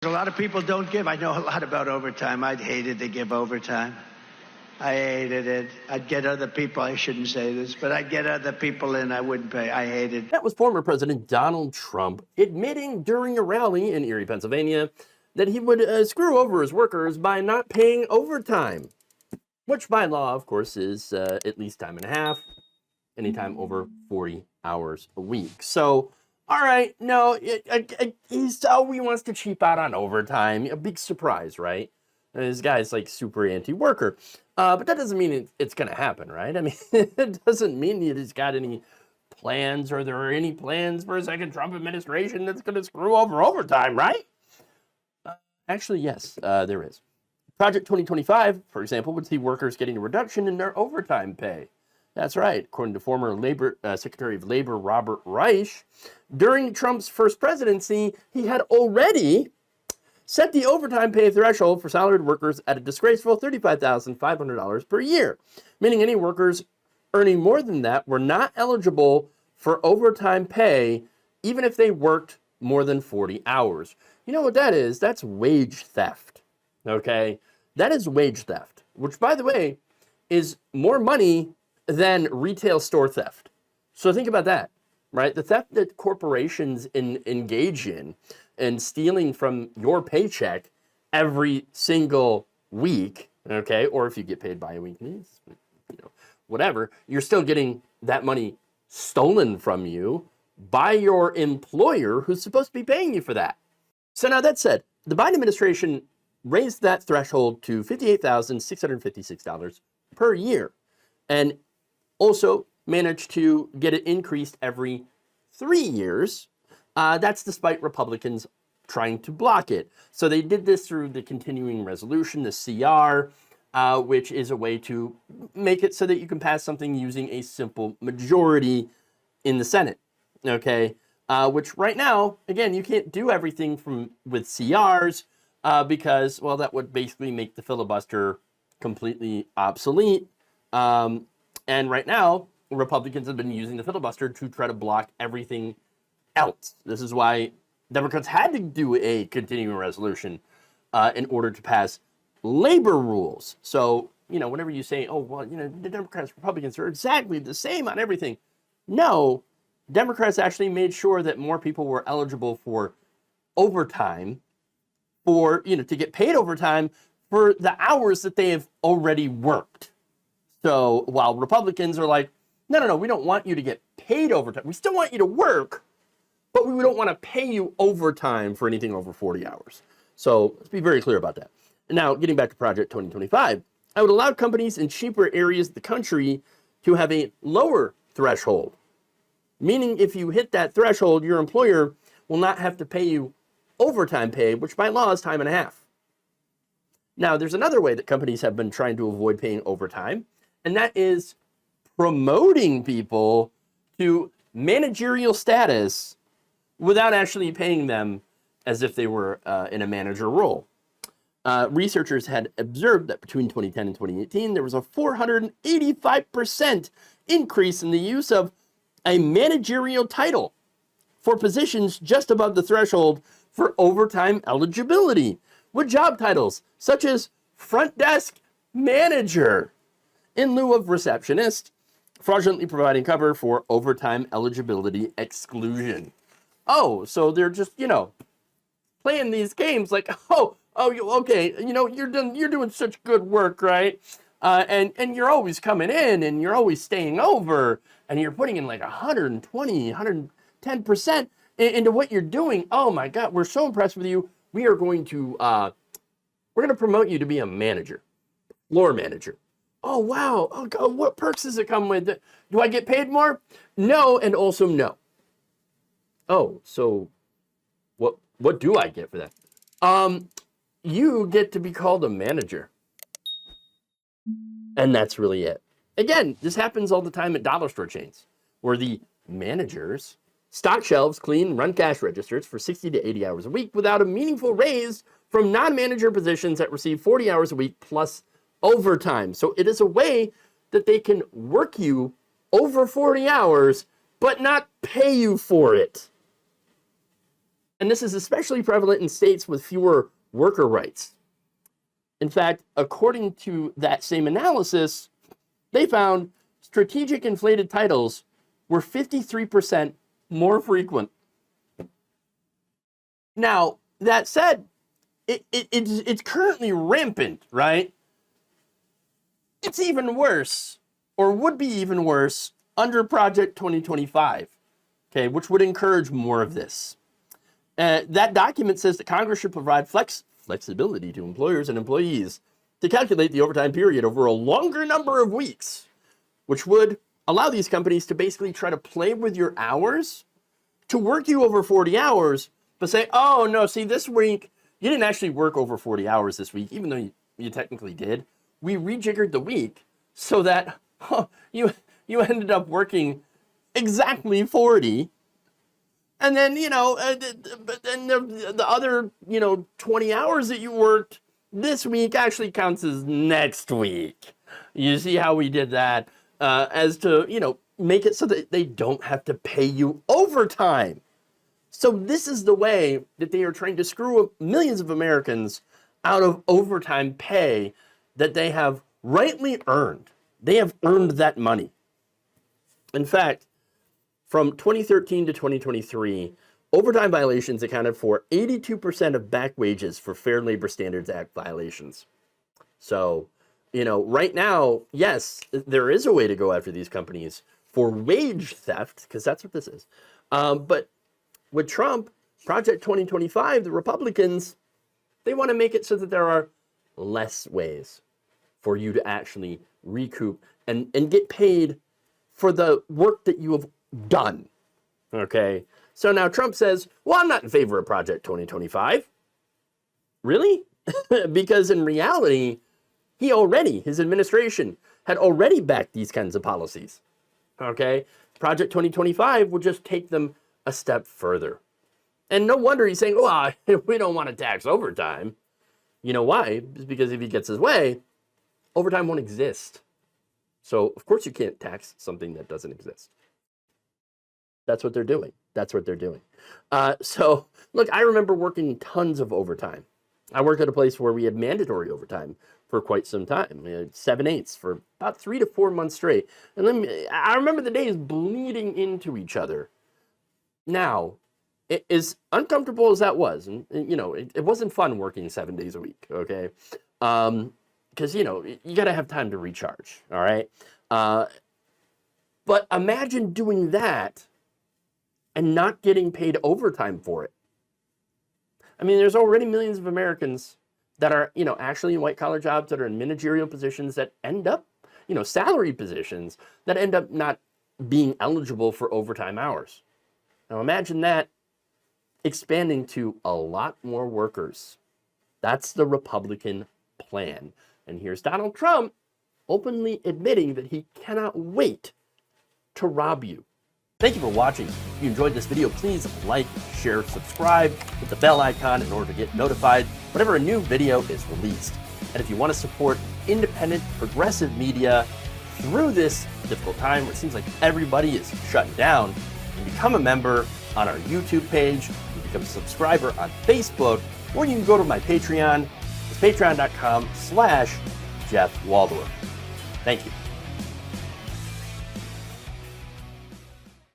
A lot of people don't give. I know a lot about overtime. I'd hated to give overtime. I hated it. I'd get other people, I shouldn't say this, but I'd get other people in, I wouldn't pay. I hated it. That was former President Donald Trump admitting during a rally in Erie, Pennsylvania, that he would screw over his workers by not paying overtime, which by law, of course, is at least time and a half, anytime over 40 hours a week. So, all right, no, he wants to cheap out on overtime. A big surprise, right? This guy's like super anti-worker. But that doesn't mean it's going to happen, right? I mean, it doesn't mean that he's got any plans or there are any plans for a second Trump administration that's going to screw over overtime, right? Actually, yes, there is. Project 2025, for example, would see workers getting a reduction in their overtime pay. That's right. According to former Secretary of Labor Robert Reich, during Trump's first presidency, he had already set the overtime pay threshold for salaried workers at a disgraceful $35,500 per year, meaning any workers earning more than that were not eligible for overtime pay, even if they worked more than 40 hours. You know what that is? That's wage theft, okay? That is wage theft, which, by the way, is more money than retail store theft. So think about that, right? The theft that corporations engage in and stealing from your paycheck every single week, okay? Or if you get paid bi-weekly, you know, whatever, you're still getting that money stolen from you by your employer who's supposed to be paying you for that. So now that said, the Biden administration raised that threshold to $58,656 per year and also managed to get it increased every 3 years. That's despite Republicans trying to block it. So they did this through the continuing resolution, the CR, which is a way to make it so that you can pass something using a simple majority in the Senate, okay? Which right now, again, you can't do everything with CRs because, well, that would basically make the filibuster completely obsolete. And right now, Republicans have been using the filibuster to try to block everything else. This is why Democrats had to do a continuing resolution in order to pass labor rules. So, you know, whenever you say, oh, well, you know, the Democrats, Republicans are exactly the same on everything. No, Democrats actually made sure that more people were eligible for overtime, for, you know, to get paid overtime for the hours that they have already worked. So while Republicans are like, no, we don't want you to get paid overtime. We still want you to work, but we don't want to pay you overtime for anything over 40 hours. So let's be very clear about that. Now, getting back to Project 2025, I would allow companies in cheaper areas of the country to have a lower threshold, meaning if you hit that threshold, your employer will not have to pay you overtime pay, which by law is time and a half. Now, there's another way that companies have been trying to avoid paying overtime, and that is promoting people to managerial status without actually paying them as if they were in a manager role. Researchers had observed that between 2010 and 2018, there was a 485% increase in the use of a managerial title for positions just above the threshold for overtime eligibility, with job titles such as front desk manager in lieu of receptionist, fraudulently providing cover for overtime eligibility exclusion. Oh, so they're just, you know, playing these games like, okay, you know, you're doing such good work, right? And you're always coming in and you're always staying over and you're putting in like 120, 110% into what you're doing. Oh my God, we're so impressed with you. We're going to promote you to be a manager, floor manager. Oh, wow. Oh, God, what perks does it come with? Do I get paid more? No, and also no. Oh, so what do I get for that? You get to be called a manager. And that's really it. Again, this happens all the time at dollar store chains, where the managers stock shelves, clean, run cash registers for 60 to 80 hours a week without a meaningful raise from non-manager positions that receive 40 hours a week plus overtime. So it is a way that they can work you over 40 hours, but not pay you for it. And this is especially prevalent in states with fewer worker rights. In fact, according to that same analysis, they found strategic inflated titles were 53% more frequent. Now, that said, it's currently rampant, right? It's even worse, or would be even worse, under Project 2025, okay, which would encourage more of this. That document says that Congress should provide flexibility to employers and employees to calculate the overtime period over a longer number of weeks, which would allow these companies to basically try to play with your hours, to work you over 40 hours, but say, oh, no, see, this week, you didn't actually work over 40 hours this week, even though you technically did. We rejiggered the week so that you ended up working exactly 40. And then, but then the other, 20 hours that you worked this week actually counts as next week. You see how we did that as to, make it so that they don't have to pay you overtime. So this is the way that they are trying to screw millions of Americans out of overtime pay that they have rightly earned. They have earned that money. In fact, from 2013 to 2023, overtime violations accounted for 82% of back wages for Fair Labor Standards Act violations. So, right now, yes, there is a way to go after these companies for wage theft, because that's what this is. But with Trump, Project 2025, the Republicans, they want to make it so that there are less ways for you to actually recoup and get paid for the work that you have done. Okay? So now Trump says, well, I'm not in favor of Project 2025. Really? Because in reality, his administration had already backed these kinds of policies. Okay? Project 2025 will just take them a step further. And no wonder he's saying, well, we don't want to tax overtime. You know why? It's because if he gets his way, overtime won't exist. So, of course, you can't tax something that doesn't exist. That's what they're doing. So, look, I remember working tons of overtime. I worked at a place where we had mandatory overtime for quite some time. We had 7/8 for about 3 to 4 months straight. And then I remember the days bleeding into each other. Now, as uncomfortable as that was, and it wasn't fun working 7 days a week, okay? Because, you got to have time to recharge, all right? But imagine doing that and not getting paid overtime for it. I mean, there's already millions of Americans that are, actually in white-collar jobs, that are in managerial positions that end up, salary positions, that end up not being eligible for overtime hours. Now imagine that expanding to a lot more workers. That's the Republican plan. And here's Donald Trump openly admitting that he cannot wait to rob you. Thank you for watching. If you enjoyed this video, please like, share, subscribe, hit the bell icon in order to get notified whenever a new video is released. And if you want to support independent, progressive media through this difficult time where it seems like everybody is shutting down, you become a member on our YouTube page, you become a subscriber on Facebook, or you can go to my Patreon. It's patreon.com/Jeff Waldorf. Thank you.